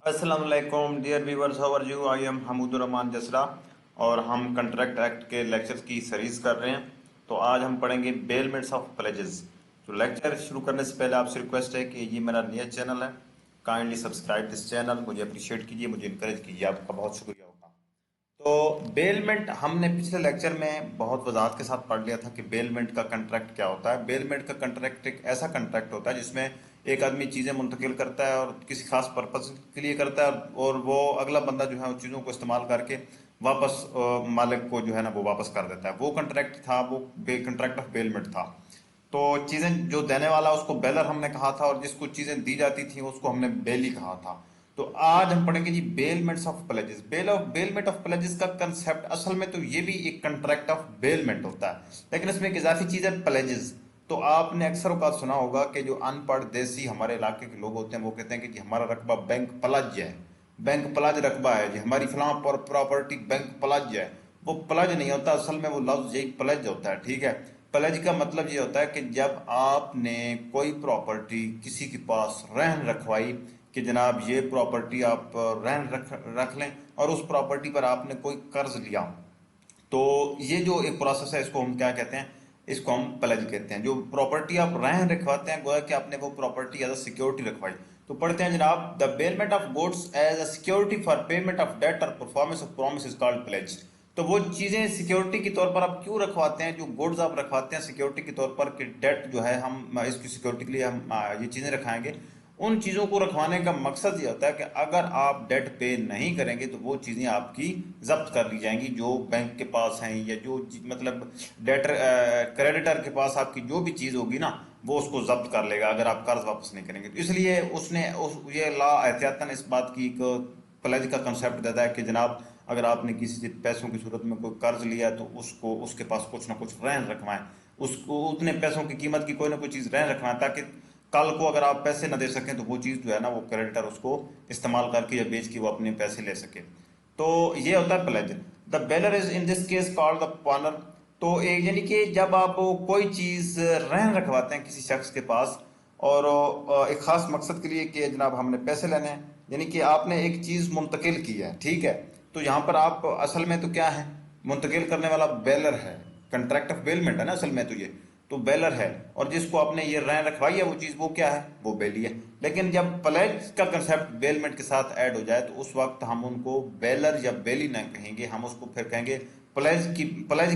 अस्सलाम वालेकुम dear viewers, how are you? I am Hamoodur Rahman Jasra और हम कंट्रैक्ट एक्ट के लेक्चर्स की सीरीज कर रहे हैं। तो आज हम पढ़ेंगे बेलमेंट्स ऑफ प्लेजेस। तो लेक्चर शुरू करने से पहले आपसे रिक्वेस्ट है कि ये मेरा नया चैनल है, काइंडली सब्सक्राइब दिस चैनल, मुझे अप्रिशिएट कीजिए, मुझे इनकरेज कीजिए, आपका बहुत शुक्रिया होगा। तो बेलमेंट हमने पिछले लेक्चर में बहुत वजाहत के साथ पढ़ लिया था कि बेलमेंट का कंट्रैक्ट क्या होता है। बेलमेंट का कंट्रैक्ट एक ऐसा कंट्रैक्ट होता है जिसमें एक आदमी चीज़ें मुंतकिल करता है और किसी खास पर्पज के लिए करता है, और वो अगला बंदा जो है उन चीज़ों को इस्तेमाल करके वापस मालिक को जो है ना वो वापस कर देता है। वो कंट्रैक्ट था, वो कंट्रैक्ट ऑफ बेलमेंट था। तो चीज़ें जो देने वाला उसको बेलर हमने कहा था और जिसको चीज़ें दी जाती थी उसको हमने बेली कहा था। तो आज हम पढ़ेंगे जी bailments of pledges. Bailment of pledges का कंसेप्ट असल में तो ये भी एक कंट्रैक्ट ऑफ बेलमेंट होता है, लेकिन इसमें एक इजाफी चीज है प्लेजेस। तो आपने अक्सर औकात सुना होगा कि जो अनपढ़ देसी हमारे इलाके के लोग होते हैं वो कहते हैं कि जी हमारा रकबा बैंक प्लज है, बैंक प्लज रकबा है जी, हमारी फलां प्रॉपर्टी बैंक प्लज है। वो प्लज नहीं होता, असल में वो लफ्ज यही प्लज होता है, ठीक है। प्लज का मतलब ये होता है कि जब आपने कोई प्रॉपर्टी किसी के पास रहन रखवाई कि जनाब ये प्रॉपर्टी आप रहन रख लें, और उस प्रॉपर्टी पर आपने कोई कर्ज लिया, तो ये जो एक प्रोसेस है इसको हम क्या कहते हैं? इसको हम प्लेज कहते हैं। जो प्रॉपर्टी आप रहन रखवाते हैं, गोया कि आपने वो प्रॉपर्टी एज अ सिक्योरिटी रखवाई। तो पढ़ते हैं जनाब, the bailment of goods as a security for payment of debt और performance of promise is called pledge. तो वो चीजें सिक्योरिटी के तौर पर आप क्यों रखवाते हैं, जो गुड्स आप रखवाते हैं सिक्योरिटी के तौर पर कि डेट जो है हम इसकी सिक्योरिटी के लिए हम ये चीजें रखाएंगे, उन चीजों को रखवाने का मकसद ये होता है कि अगर आप डेट पे नहीं करेंगे तो वो चीजें आपकी जब्त कर ली जाएंगी। जो बैंक के पास हैं या जो मतलब डेटर क्रेडिटर के पास आपकी जो भी चीज होगी ना, वो उसको जब्त कर लेगा अगर आप कर्ज वापस नहीं करेंगे। तो इसलिए ये लॉ एहतियातन इस बात की एक प्लेज का कंसेप्ट देता है कि जनाब अगर आपने किसी से पैसों की सूरत में कोई कर्ज लिया तो उसको उसके पास कुछ ना कुछ रहन रखवाएं, उसको उतने पैसों की कीमत की कोई ना कोई चीज रहन रखवाएं, ताकि कल को अगर आप पैसे न दे सकें तो वो चीज जो है ना वो क्रेडिटर उसको इस्तेमाल करके या बेच के वो अपने पैसे ले सके। तो ये होता है pledge. The bailor is in this case called the pawnor. तो एक यानी कि जब आप कोई चीज रहन रखवाते हैं किसी शख्स के पास और एक खास मकसद के लिए कि जनाब हमने पैसे लेने हैं, यानी कि आपने एक चीज मुंतकिल की है, ठीक है। तो यहाँ पर आप असल में तो क्या है, मुंतकिल करने वाला बेलर है, कंट्रैक्ट ऑफ बेलमेंट है ना असल में तो ये। तो बेलर है, और जिसको आपने ये रहन रखवाई है वो चीज वो क्या है, वो बेली है। लेकिन जब प्लेज का कंसेप्ट बेलमेंट के साथ ऐड हो जाए तो उस वक्त हम उनको बेलर या बेली नहीं कहेंगे, हम उसको फिर कहेंगे प्लेज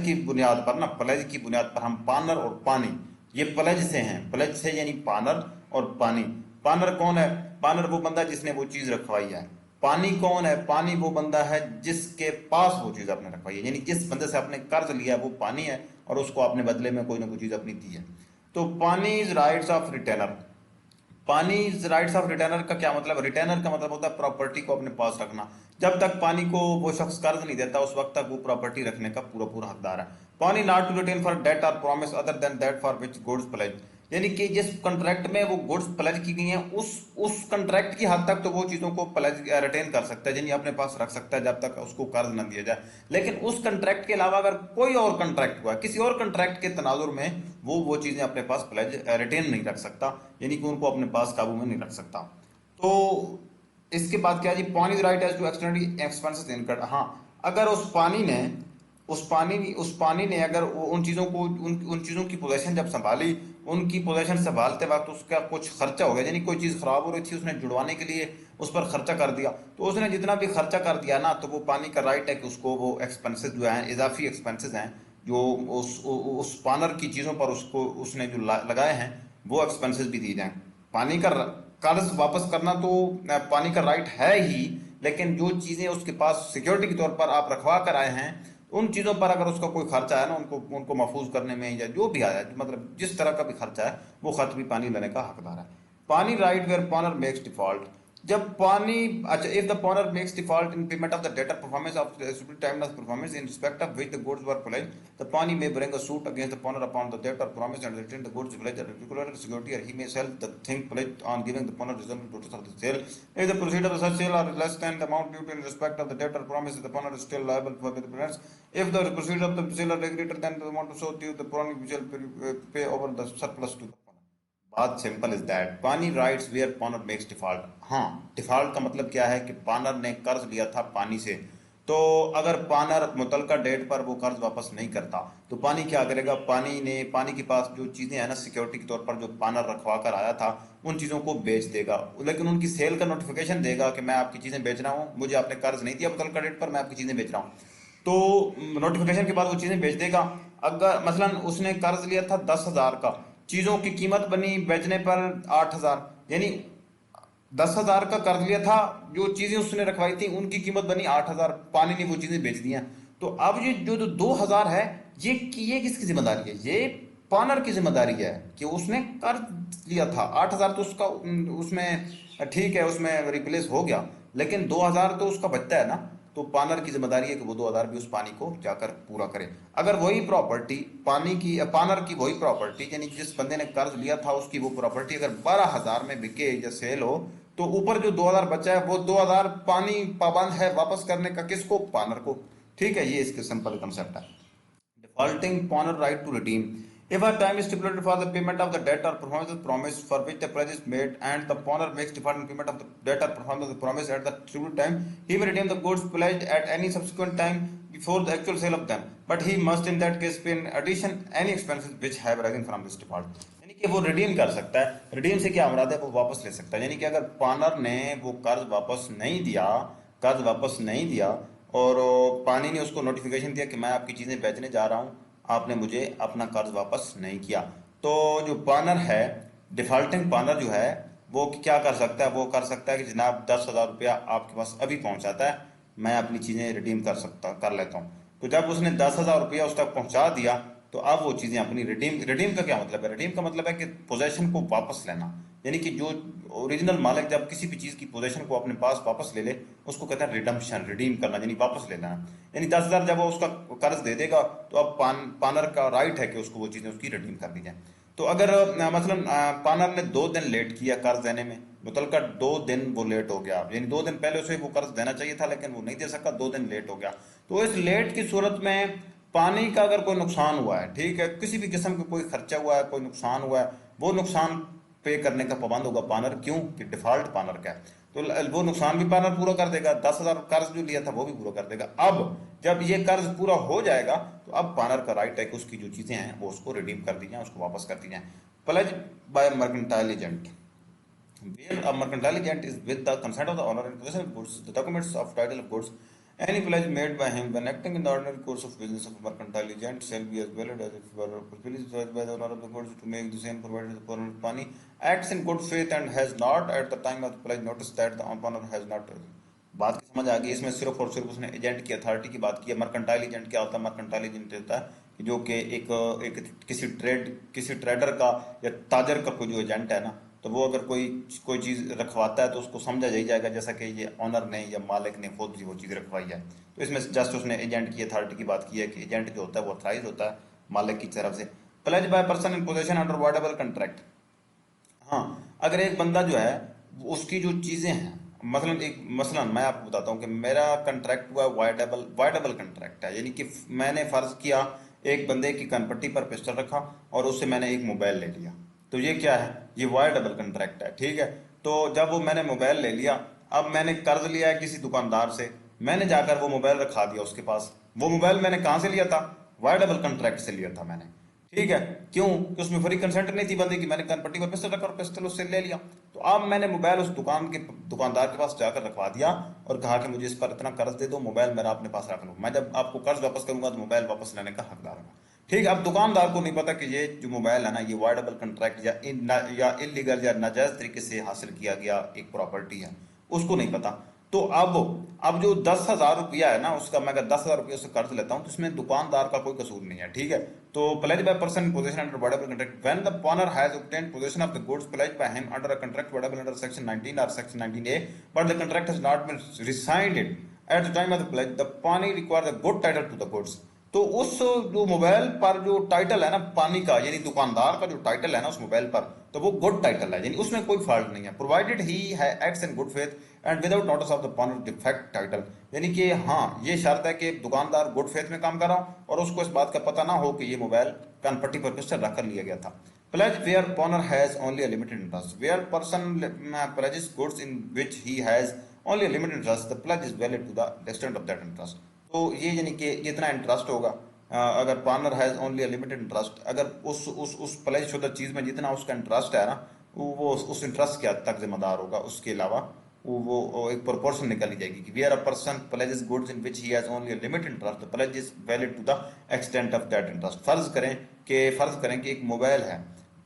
की बुनियाद पर ना, प्लेज की बुनियाद पर हम पानर और पानी, ये प्लेज से हैं, प्लेज से यानी पानर और पानी। पानर कौन है? पानर वो बंदा जिसने वो चीज रखवाई है। पानी कौन है? पानी वो बंदा है जिसके पास वो चीज आपने रखवाई है, यानी जिस बंदे से आपने कर्ज लिया है वो पानी है और उसको आपने बदले में कोई ना कोई चीज अपनी दी है। तो पानी इज राइट्स ऑफ रिटेनर। पानी राइट्स ऑफ रिटर्नर का क्या मतलब? रिटर्नर का मतलब होता है प्रॉपर्टी को अपने पास रखना। जब तक पानी को वो शख्स कर्ज नहीं देता उस वक्त तक वो प्रॉपर्टी रखने का पूरा पूरा हकदार है। Pawnee not to retain for debt और promise other than that for which goods pledge. यानी कि जिस कंट्रैक्ट में वो गुड्स प्लेज की गई हैं उस कंट्रैक्ट की हद तक तो वो चीजों को प्लेज रिटेन कर सकता है, यानी अपने पास रख सकता है जब तक उसको कर्ज न दिया जाए। लेकिन उस कंट्रैक्ट के अलावा अगर कोई और कंट्रैक्ट हुआ किसी और कंट्रैक्ट के तनाजुर में, वो चीजें अपने पास प्लेज रिटेन नहीं रख सकता, यानी कि उनको अपने पास काबू में नहीं रख सकता। तो इसके बाद क्या है जी, pawnee the right as to extend expenses incurred. हाँ, अगर उस पानी ने अगर उन चीजों को उन चीजों की पोजीशन जब संभाली, उनकी पोजीशन संभालते वक्त उसका कुछ खर्चा हो गया, यानी कोई चीज खराब हो रही थी उसने जुड़वाने के लिए उस पर खर्चा कर दिया, तो उसने जितना भी खर्चा कर दिया ना, तो वो पानी का राइट है कि उसको वो एक्सपेंसेस जो है, इजाफी एक्सपेंसेस हैं जो उस पानर की चीजों पर उसको उसने जो लगाए हैं, वो एक्सपेंसेस भी दिए जाएं। पानी का कर्ज वापस करना तो पानी का राइट है ही, लेकिन जो चीजें उसके पास सिक्योरिटी के तौर पर आप रखवा कर आए हैं, उन चीजों पर अगर उसका कोई खर्चा है ना, उनको उनको महफूज करने में या जो भी आया, मतलब जिस तरह का भी खर्चा है, वो खर्च भी पानी लेने का हकदार है। Pawnee right where pawnor makes default. जब पानी, अच्छा, if the pawnor makes default in payment of the debtor performance of time of performance in respect of which the goods were pledge, the pawnee may bring a suit against the pawners upon the debt or promise and return the goods pledged at a particular security, or he may sell the thing pledged on giving the pawners reasonable notice of the sale. If the proceeds of such sale are less than the amount due in respect of the debt or promise, the pawners is still liable for the difference. If the proceeds of the sale are greater than the amount so due, the pawners shall pay over the surplus to the pawners. बात simple is that पानी rights where पानर makes default. हाँ, default का मतलब क्या है कि पानर ने कर्ज लिया था पानी से, तो अगर पानर मुतलका डेट पर वो कर्ज वापस नहीं करता तो पानी क्या करेगा, पानी के पास जो चीजें हैं ना सिक्योरिटी के तौर पर जो पानर रखवा कर आया था उन चीजों को बेच देगा, लेकिन उनकी सेल का नोटिफिकेशन देगा कि मैं आपकी चीजें बेच रहा हूँ, मुझे आपने कर्ज नहीं दिया मुतलका डेट पर, मैं आपकी चीजें बेच रहा हूँ। तो नोटिफिकेशन के बाद वो चीजें बेच देगा। अगर मसलन उसने कर्ज लिया था 10,000 का, चीजों की कीमत बनी बेचने पर 8,000, यानी 10,000 का कर्ज लिया था, जो चीजें उसने रखवाई थी उनकी कीमत बनी 8,000, पानी ने वो चीजें बेच दी हैं। तो अब ये जो 2,000 है, ये किसकी जिम्मेदारी है? ये पानर की जिम्मेदारी है कि उसने कर्ज लिया था 8,000, तो उसका उसमें ठीक है उसमें रिप्लेस हो गया, लेकिन 2,000 तो उसका बचता है ना। तो पानर की जिम्मेदारी है कि वो 2,000 भी उस पानी को जाकर पूरा करे। अगर वही प्रॉपर्टी पानर की वही प्रॉपर्टी, यानी जिस बंदे ने कर्ज लिया था उसकी वो प्रॉपर्टी अगर 12,000 में बिके या सेल हो, तो ऊपर जो 2,000 बचा है वो 2,000 पानी पाबंद है वापस करने का, किसको? पानर को। ठीक है, ये इसके सिंपल कंसेप्ट है। Defaulting pawners right to redeem. If a time is stipulated for the payment of the debt or performance of the promise for which the pledge is made, and the pawners makes default in payment of the debt or performance of the promise at the stipulated time, he may redeem the goods pledged at any subsequent time before the actual sale of them. But he must in that case pay in addition any expenses which have arisen from this default. यानी कि वो redeem कर सकता है। Redeem से क्या मुराद है? वो वापस ले सकता है। यानी कि अगर पानर ने वो कर्ज वापस नहीं दिया और पानी ने उसको नोटिफिकेशन दिया कि मैं आपकी चीज़ें बेचने जा रहा हूँ, आपने मुझे अपना कर्ज वापस नहीं किया, तो जो पानर है, डिफॉल्टिंग पानर जो है, वो क्या कर सकता है? वो कर सकता है कि जनाब 10,000 रुपया आपके पास अभी पहुंचाता है, मैं अपनी चीज़ें रिडीम कर लेता हूँ। तो जब उसने 10,000 रुपया उस तक पहुंचा दिया, तो अब वो चीज़ें अपनी रिडीम रिडीम का क्या मतलब है? रिडीम का मतलब है कि पोजेशन को वापस लेना। यानी कि जो ओरिजिनल मालिक जब किसी भी चीज़ की पोजेशन को अपने पास वापस ले ले, उसको कहते हैं रिडम्पशन, रिडीम करना, यानी वापस लेना। यानी 10,000 जब वो उसका कर्ज दे देगा, तो अब पानर का राइट है कि उसको वो चीज़ें उसकी रिडीम कर दी जाए। तो अगर मसलन पानर ने 2 दिन लेट किया कर्ज देने में, मुतलका 2 दिन वो लेट हो गया, यानी 2 दिन पहले उसे वो कर्ज देना चाहिए था लेकिन वो नहीं दे सका, 2 दिन लेट हो गया, तो इस लेट की सूरत में पानी का अगर कोई नुकसान हुआ है, ठीक है, किसी भी किस्म का कोई खर्चा हुआ है, कोई नुकसान हुआ है, वो नुकसान पे करने का पाबंद होगा पानर। क्यों? कि डिफॉल्ट पानर का है, तो वो नुकसान भी पानर पूरा कर देगा, 10,000 कर्ज जो लिया था वो भी पूरा कर देगा। अब जब ये कर्ज पूरा हो जाएगा, तो अब पानर का राइट है कि उसकी जो चीजें हैं वो उसको रिडीम कर दी जाए, उसको वापस कर दी जाए। Pledge by mercantile agent, where a mercantile agent is with the consent of the owner in possession of goods, the documents of title of goods, any pledge made by him when acting in the ordinary course of business of a mercantile agent shall be as valid as if it were pledged by the owner of the goods to make the same provided the owner of money acts in good faith and has not at the time of the pledge noticed that the owner has not। बात की समझ आ गई? इसमें सिर्फ और सिर्फ उसने एजेंट की अथॉरिटी की बात की है। मर्केंटाइल एजेंट क्या होता है? मर्केंटाइल एजेंट होता है कि जो कि एक किसी ट्रेडर का या ताजर का कोई जो एजेंट है ना, तो वो अगर कोई चीज़ रखवाता है तो उसको समझा ही जाएगा जैसा कि ये ऑनर ने या मालिक ने खुद ही वो चीज़ रखवाई है। तो इसमें जस्ट उसने एजेंट की अथॉरिटी की बात की है कि एजेंट जो होता है वो अथराइज होता है मालिक की तरफ से। Pledge by person in possession under voidable contract. हाँ, अगर एक बंदा जो है उसकी जो चीज़ें हैं, मसलन मैं आपको बताता हूँ कि मेरा कंट्रैक्ट हुआ वाइडेबल कंट्रैक्ट है, यानी कि मैंने फर्ज किया एक बंदे की कनपट्टी पर पिस्टल रखा और उससे मैंने एक मोबाइल ले लिया, तो ये क्या है? ये वाइडेबल कंट्रैक्ट है। ठीक है, तो जब वो मैंने मोबाइल ले लिया, अब मैंने कर्ज लिया है किसी दुकानदार से, मैंने जाकर वो मोबाइल रखा दिया उसके पास। वो मोबाइल मैंने कहाँ से लिया था? वाइडेबल कंट्रैक्ट से लिया था मैंने। ठीक है, क्यों? कि उसमें फ्री कंसेंट नहीं थी बंदे की, मैंने कनपट्टी पर पिस्टल रखा और पिस्टल उससे ले लिया। तो अब मैंने मोबाइल उस दुकानदार के पास जाकर रखवा दिया और कहा कि मुझे इस पर इतना कर्ज दे दो, मोबाइल मेरा अपने पास रख लो, मैं जब आपको कर्ज वापस करूंगा तो मोबाइल वापस लेने का हकदार हूँ। ठीक है, अब दुकानदार को नहीं पता कि ये जो मोबाइल है ना, ये वाइडेबल कंट्रैक्ट या इलीगल या नाजायज तरीके से हासिल किया गया एक प्रॉपर्टी है, उसको नहीं पता। तो अब जो 10,000 रुपया है ना उसका, मैं अगर 10,000 रुपया उससे कर्ज लेता हूँ तो इसमें दुकानदार का कोई कसूर नहीं है। ठीक है, तो pledged by person in possession under whatever contract when the pawners has obtained possession of the goods pledged by him under a contract whatever under section 19 or section 19A, but the contract has not been resigned it at the time of the pledge, the pawnee requires a good title to the goods। तो उस जो mobile पर जो title है ना पानी का, यानी दुकानदार का जो टाइटल है ना उस मोबाइल पर, तो वो गुड टाइटल है, यानी उसमें कोई फॉल्ट नहीं है, प्रोवाइडेड ही है acts in good faith and without notice of the pawnor defect title. यानी कि हाँ, ये शर्त है कि दुकानदार गुड फेथ में काम कर रहा हो और उसको इस बात का पता ना हो कि ये मोबाइल कानपट्टी पर पिस्टल रखकर लिया गया था। Pledge where pawnee has only a limited interest. Where person pledges goods in which he has only a limited interest, the pledge is valid to the extent of that interest. तो ये यानी कि जितना interest होगा, अगर partner has only a limited interest, अगर उस pledge शुदा चीज में जितना उसका इंटरेस्ट है ना, वो उस इंटरेस्ट के हद तक जिम्मेदार होगा। उसके अलावा वो एक प्रोपोर्शन निकाली जाएगी कि where a person pledges goods in which he has only a limited interest, the pledge is valid to the extent of that interest. फर्ज करें कि एक मोबाइल है,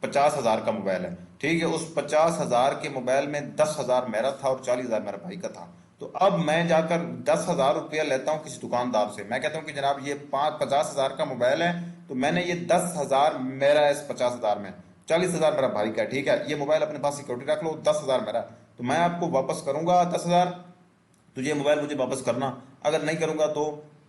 50,000 का मोबाइल है, ठीक है। उस 50,000 के मोबाइल में 10,000 मेरा था और 40,000 मेरा भाई का था। तो अब मैं जाकर 10,000 रुपया लेता हूँ किसी दुकानदार से, मैं कहता हूँ कि जनाब ये 50,000 का मोबाइल है, तो मैंने ये 10,000 मेरा है, इस 50,000 में 40,000 मेरा भाई का है, ठीक है। ये मोबाइल अपने पास सिक्योरिटी रख लो, 10,000 मेरा, तो मैं आपको वापस करूंगा 10,000, तो ये मोबाइल मुझे वापस करना। अगर नहीं करूंगा तो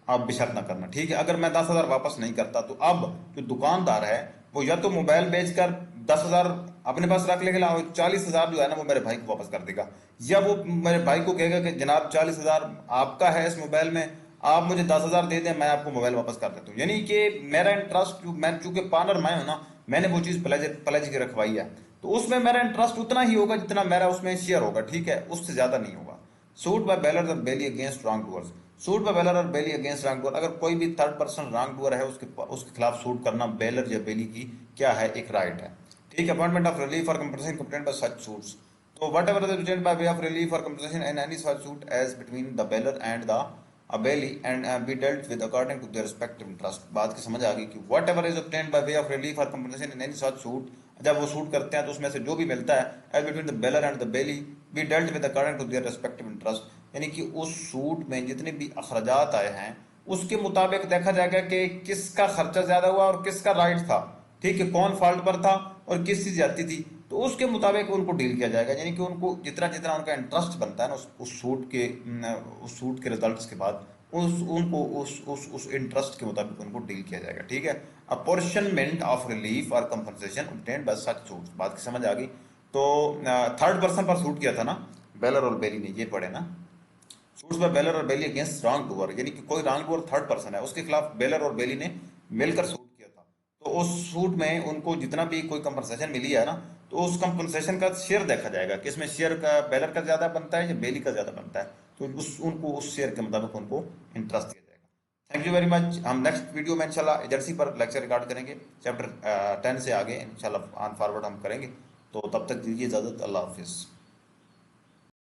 आप बेशर्त ना करना, ठीक है। अगर मैं 10,000 वापस नहीं करता तो अब जो दुकानदार है वो या तो मोबाइल बेचकर 10,000 अपने पास रख लेगा और 40,000 जो है ना वो मेरे भाई को वापस कर देगा, या वो मेरे भाई को कहेगा कि जनाब 40,000 आपका है इस मोबाइल में, आप मुझे 10,000 दे दें, मैं आपको मोबाइल वापस कर देता हूँ। यानी कि मेरा इंटरेस्ट, मैं चूंकि पार्टनर मैं हूं ना, मैंने वो चीज प्लेज की रखवाई है, तो उसमें मेरा इंटरेस्ट उतना ही होगा जितना मेरा उसमें शेयर होगा, ठीक है, उससे ज्यादा नहीं होगा। सूट बाय बेलर और bailee against wrongdoers. Suit by bailor और बेली अगेंस्ट रॉन्ग डूअर, अगर कोई भी थर्ड पर्सन रॉन्ग डूअर है उसके खिलाफ सूट करना बेलर या बेली की क्या है, एक राइट है, ठीक है। अपॉइंटमेंट ऑफ रिलीफ और compensation complaint by such suits. तो whatever the by way of relief और compensation in any such suit as between the bailor and the bailee and be dealt with according to their respective interest. बात की समझ आ गई कि whatever is obtained by way of relief और compensation in any such suit, जब वो suit करते हैं तो उसमें से जो भी मिलता है as between the bailor and the bailee be dealt with according to their respective interest, यानी कि उस सूट में जितने भी अखराजात आए हैं उसके मुताबिक देखा जाएगा कि किसका खर्चा ज्यादा हुआ और किसका राइट था, ठीक है, कौन फॉल्ट पर था और किस चीज जाती थी, तो उसके मुताबिक उनको डील किया जाएगा। यानी कि उनको जितना जितना उनका इंटरेस्ट बनता है ना उस सूट के रिजल्ट्स के बाद उस इंटरेस्ट के मुताबिक उनको डील किया जाएगा, ठीक है। अपॉर्शनमेंट ऑफ रिलीफ और compensation obtained by such suits, बात की समझ आ गई। तो थर्ड पर्सन पर सूट किया था ना बेलर और बेली ने, ये पढ़े ना, सूट्स बाय बेलर और बेली अगेंस्ट रॉन्ग डूअर, यानी कि कोई रॉन्ग डूअर थर्ड पर्सन है उसके खिलाफ बेलर और बेली ने मिलकर सूट किया था। तो उस सूट में उनको जितना भी कोई कंपनसेशन मिली है ना, तो उस कंपनसेशन का शेयर देखा जाएगा कि इसमें शेयर का बेलर का ज्यादा बनता है या बेली का ज्यादा बनता है, तो उनको उस शेयर के मुताबिक उनको इंटरेस्ट दिया जाएगा। Thank you very much. हम नेक्स्ट वीडियो में इंशाल्लाह एजेंसी पर लेक्चर रिकॉर्ड करेंगे, चैप्टर 10 से आगे इंशाल्लाह ऑन फॉरवर्ड हम करेंगे। तो तब तक दीजिए इजाजत, अल्लाह हाफिज़।